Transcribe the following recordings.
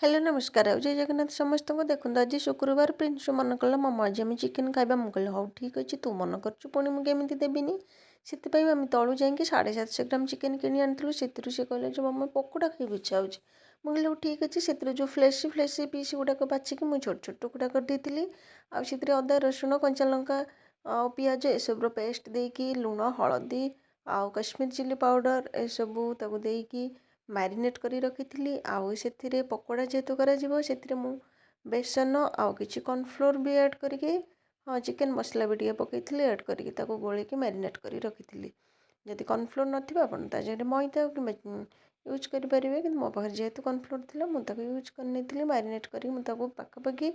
Hello नमस्कार जय जगन्नाथ समस्त को देखो आज शुक्रवार प्रिंस मन कला मम आज आम चिकेन खाଇବା ମୁଁ କହିଲି ହଉ ଠିକ୍ ଅଛି ତୁ ମନ କରୁଛୁ ପୁଣି ମୁଁ କେମିତି ଦେବିନି ସେଥିପାଇଁ ଆମେ ତଳୁ ଯାଇକି 750 ଗ୍ରାମ ଚିକେନ୍ କିଣି ଆଣିଥିଲୁ ସେଥିରୁ ସେ କହିଲେ ଯେ ମମ୍ମି ପକୋଡ଼ା ଖାଇବାକୁ ଇଚ୍ଛା ହେଉଛି ମୁଁ କହିଲି ହଉ ଠିକ୍ ଅଛି ସେଥିରୁ ଯେଉଁ ଫ୍ଲେସି ପିସ୍ ଗୁଡ଼ାକ ବାଛିକି ମୁଁ ଛୋଟ ଛୋଟ ଟୁକୁଡ଼ା କରିଦେଇଥିଲି ଆଉ ସେଥିରେ ଅଦା ରସୁଣ କଞ୍ଚା ଲଙ୍କା ଆଉ ପିଆଜ ଏସବୁର ପେଷ୍ଟ ଦେଇକି ଲୁଣ ହଳଦୀ ଆଉ କାଶ୍ମୀର ଚିଲି ପାଉଡ଼ର ଏସବୁ ତାକୁ ଦେଇକି ମ୍ୟାରିନେଟ୍ କରି ରଖିଥିଲି ଆଉ ସେଥିରେ ପକୋଡ଼ା ଯେହେତୁ କରାଯିବ ସେଥିରେ ମୁଁ ବେସନ ଆଉ କିଛି କର୍ଣ୍ଣଫ୍ଲୋର ବି ଆଡ଼୍ କରିକି ଚିକେନ୍ ମସଲା ବି ଟିକେ ପକାଇଥିଲି ଆଡ଼୍ କରିକି ତାକୁ ଗୋଳେଇକି ମ୍ୟାରିନେଟ୍ କରି ରଖିଥିଲି ଯଦି କର୍ଣ୍ଣଫ୍ଲୋର ନଥିବ ଆପଣ ତା ଜାଗାରେ ମଇଦା କିମ୍ବା ୟୁଜ୍ କରିପାରିବେ କିନ୍ତୁ ମୋ ପାଖରେ ଯେହେତୁ କର୍ଣ୍ଣଫ୍ଲୋର ଥିଲା ମୁଁ ତାକୁ ୟୁଜ୍ କରିନେଇଥିଲି ମ୍ୟାରିନେଟ୍ କରିକି ମୁଁ ତାକୁ ପାଖାପାଖି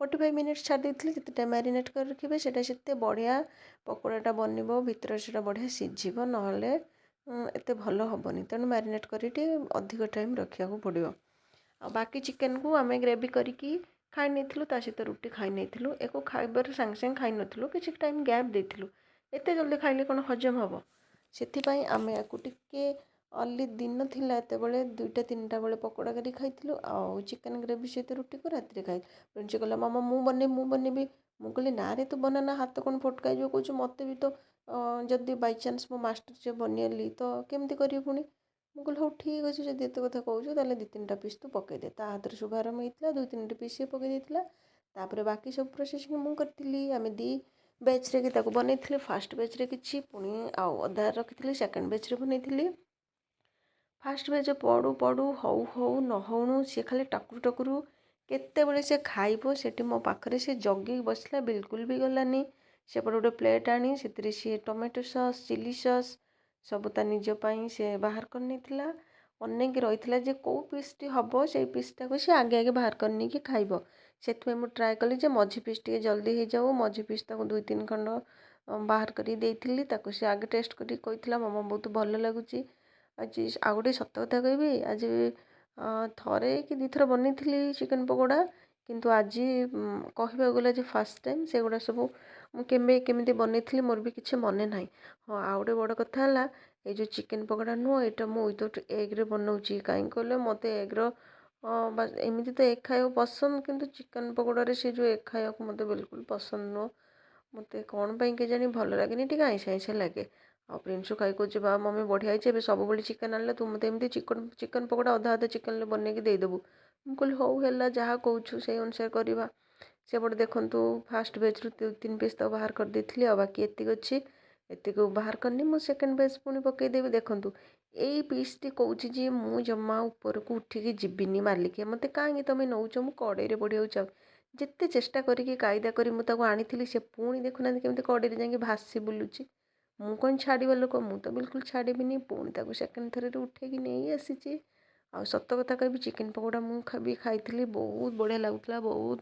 45 ମିନିଟ୍ସ ଛାଡ଼ି ଦେଇଥିଲି ଯେତେଟା ମ୍ୟାରିନେଟ୍ କରି ରଖିବେ ସେଇଟା ସେତେ ବଢ଼ିଆ ପକୋଡ଼ାଟା ବନିବ ଭିତରେ ସେଇଟା ବଢ଼ିଆ ସିଝିବ ନହେଲେ ଏତେ ଭଲ ହେବନି ତେଣୁ ମ୍ୟାରିନେଟ୍ କରି ଟିକେ ଅଧିକ ଟାଇମ୍ ରଖିବାକୁ ପଡ଼ିବ ଆଉ ବାକି ଚିକେନ୍କୁ ଆମେ ଗ୍ରେଭି କରିକି ଖାଇ ନେଇଥିଲୁ ତା ସହିତ ରୁଟି ଖାଇ ନେଇଥିଲୁ ୟାକୁ ଖାଇବାରେ ସାଙ୍ଗେ ସାଙ୍ଗେ ଖାଇ ନଥିଲୁ କିଛି ଟାଇମ୍ ଗ୍ୟାପ୍ ଦେଇଥିଲୁ ଏତେ ଜଲ୍ଦି ଖାଇଲେ କ'ଣ ହଜମ ହେବ ସେଥିପାଇଁ ଆମେ ୟାକୁ ଟିକେ ଅର୍ଲି ଦିନ ଥିଲା ଏତେବେଳେ 2ଟା 3ଟା ବେଳେ ପକୋଡ଼ା କରି ଖାଇଥିଲୁ ଆଉ ଚିକେନ୍ ଗ୍ରେଭି ସହିତ ରୁଟିକୁ ରାତିରେ ଖାଇ ପ୍ରିନ୍ସ କହିଲା ମାମା ମୁଁ ବନେଇବି ମୁଁ କହିଲି ନାରେ ତୁ ବନାନା ହାତ କ'ଣ ଫଟକା ଯିବ କହୁଛୁ ମୋତେ ବି ତ ଯଦି ବାଇଚାନ୍ସ ମୋ ମାଷ୍ଟର ଯେ ବନେଇଲି ତ କେମିତି କରିବି ପୁଣି ମୁଁ କହିଲି ହଉ ଠିକ୍ ଅଛି ଯଦି ଏତେ କଥା କହୁଛୁ ତାହେଲେ 2-3ଟା ପିସ୍ ତୁ ପକାଇଦେ ତା ହାତରେ ଶୁଭାରମ୍ଭ ହେଇଥିଲା 2-3ଟି ପିସ୍ ସିଏ ପକାଇ ଦେଇଥିଲା ତାପରେ ବାକି ସବୁ ପ୍ରୋସେସିଂ ମୁଁ କରିଥିଲି ଆମେ ବ୍ୟାଚ୍ରେ କି ତାକୁ ବନେଇଥିଲି ଫାର୍ଷ୍ଟ ବ୍ୟାଚ୍ରେ କିଛି ପୁଣି ଆଉ ଅଧା ରଖିଥିଲି ସେକେଣ୍ଡ ବ୍ୟାଚ୍ରେ ବନେଇଥିଲି ଫାର୍ଷ୍ଟ ବ୍ୟାଚ୍ ପଡ଼ୁ ହଉ ନ ହଉଣୁ ସିଏ ଖାଲି ଟକୁରୁ କେତେବେଳେ ସେ ଖାଇବ ସେଠି ମୋ ପାଖରେ ସେ ଜଗିକି ବସିଲା ବିଲକୁଲ ବି ଗଲାନି ସେପଟେ ଗୋଟେ ପ୍ଲେଟ୍ ଆଣି ସେଥିରେ ସିଏ ଟମାଟୋ ସସ୍ ଚିଲି ସସ୍ ସବୁ ତା ନିଜ ପାଇଁ ସେ ବାହାର କରିନେଇଥିଲା ଅନେଇକି ରହିଥିଲା ଯେ କେଉଁ ପିସ୍ଟି ହେବ ସେଇ ପିସ୍ଟାକୁ ସେ ଆଗେ ବାହାର କରିନେଇକି ଖାଇବ ସେଥିପାଇଁ ମୁଁ ଟ୍ରାଏ କଲି ଯେ ମଝି ପିସ୍ ଟିକେ ଜଲ୍ଦି ହେଇଯାଉ ମଝି ପିସ୍ ତାକୁ 2-3 ଖଣ୍ଡ ବାହାର କରି ଦେଇଥିଲି ତାକୁ ସେ ଆଗେ ଟେଷ୍ଟ କରିକି କହିଥିଲା ମାମା ବହୁତ ଭଲ ଲାଗୁଛି ଆଜି ଆଉ ଗୋଟେ ସତ କଥା କହିବି ଆଜି ଥରେ କି 2 ଥର ବନେଇଥିଲି ଚିକେନ୍ ପକୋଡ଼ା କିନ୍ତୁ ଆଜି କହିବାକୁ ଗଲେ ଯେ ଫାର୍ଷ୍ଟ ଟାଇମ୍ ସେଗୁଡ଼ା ସବୁ ମୁଁ କେମିତି ବନେଇଥିଲି ମୋର ବି କିଛି ମନେ ନାହିଁ ହଁ ଆଉ ଗୋଟେ ବଡ଼ କଥା ହେଲା ଏଇ ଯେଉଁ ଚିକେନ୍ ପକୋଡ଼ା ନୁହଁ ଏଇଟା ମୁଁ ୱିଦାଉଟ୍ ଏଗ୍ରେ ବନାଉଛି କାହିଁକି କହିଲେ ମୋତେ ଏଗ୍ର ଏମିତି ତ ଏଗ୍ ଖାଇବାକୁ ପସନ୍ଦ କିନ୍ତୁ ଚିକେନ୍ ପକୋଡ଼ାରେ ସେ ଯେଉଁ ଏଗ୍ ଖାଇବାକୁ ମୋତେ ବିଲକୁଲ ପସନ୍ଦ ନୁହଁ ମୋତେ କ'ଣ ପାଇଁ କେଜାଣି ଭଲ ଲାଗେନି ଟିକେ ଆଇଁଷା ଲାଗେ ଆଉ ପ୍ରିନ୍ସୁ ଖାଇ କହୁଛି ବା ମମ୍ମି ବଢ଼ିଆ ହେଇଛି ଏବେ ସବୁବେଳେ ଚିକେନ୍ ଆଣିଲେ ତୁ ମୋତେ ଏମିତି ଚିକେନ୍ ପକୋଡ଼ା ଅଧା ଚିକେନ୍ରେ ବନେଇକି ଦେଇଦେବୁ ମୁଁ କହିଲି ହଉ ହେଲା ଯାହା କହୁଛୁ ସେଇ ଅନୁସାରେ କରିବା ସେପଟେ ଦେଖନ୍ତୁ ଫାର୍ଷ୍ଟ ବ୍ୟାଚ୍ରୁ 3 ପିସ୍ ତ ବାହାର କରିଦେଇଥିଲି ଆଉ ବାକି ଏତିକି ଅଛି ଏତିକି ବାହାର କରିନି ମୁଁ ସେକେଣ୍ଡ ବ୍ୟାଚ୍ ପୁଣି ପକାଇଦେବି ଦେଖନ୍ତୁ ଏଇ ପିସ୍ଟି କହୁଛି ଯେ ମୁଁ ଜମା ଉପରକୁ ଉଠିକି ଯିବିନି ମାଲିକ ମୋତେ କାହିଁକି ତୁମେ ନେଉଛ ମୁଁ କଡ଼େଇରେ ବଢ଼ିବାକୁ ଚାହୁଁ ଯେତେ ଚେଷ୍ଟା କରିକି କାଇଦା କରି ମୁଁ ତାକୁ ଆଣିଥିଲି ସେ ପୁଣି ଦେଖୁନାହାନ୍ତି କେମିତି କଡ଼େଇରେ ଯାଇକି ଭାସି ବୁଲୁଛି ମୁଁ କ'ଣ ଛାଡ଼ିବା ଲୋକ ମୁଁ ତ ବିଲକୁଲ ଛାଡ଼ିବିନି ପୁଣି ତାକୁ ସେକେଣ୍ଡ ଥରରେ ଉଠେଇକି ନେଇ ଆସିଛି ଆଉ ସତ କଥା କହିବି ଚିକେନ୍ ପକୋଡ଼ା ମୁଁ ବି ଖାଇଥିଲି ବହୁତ ବଢ଼ିଆ ଲାଗୁଥିଲା ବହୁତ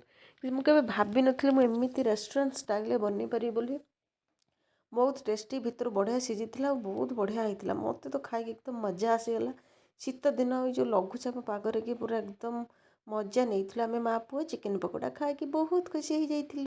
ମୁଁ କେବେ ଭାବିନଥିଲି ମୁଁ ଏମିତି ରେଷ୍ଟୁରାଣ୍ଟ ଷ୍ଟାଇଲ୍ରେ ବନେଇ ପାରିବି ବୋଲି ବହୁତ ଟେଷ୍ଟି ଭିତରୁ ବଢ଼ିଆ ସିଝିଥିଲା ଆଉ ବହୁତ ବଢ଼ିଆ ହେଇଥିଲା ମୋତେ ତ ଖାଇକି ଏକଦମ ମଜା ଆସିଗଲା ଶୀତ ଦିନ ଏଇ ଯେଉଁ ଲଘୁଚାପ ପାଗରେ କି ପୁରା ଏକଦମ ମଜା ନେଇଥିଲୁ ଆମେ ମା ପୁଅ ଚିକେନ୍ ପକୋଡ଼ା ଖାଇକି ବହୁତ ଖୁସି ହେଇଯାଇଥିଲି।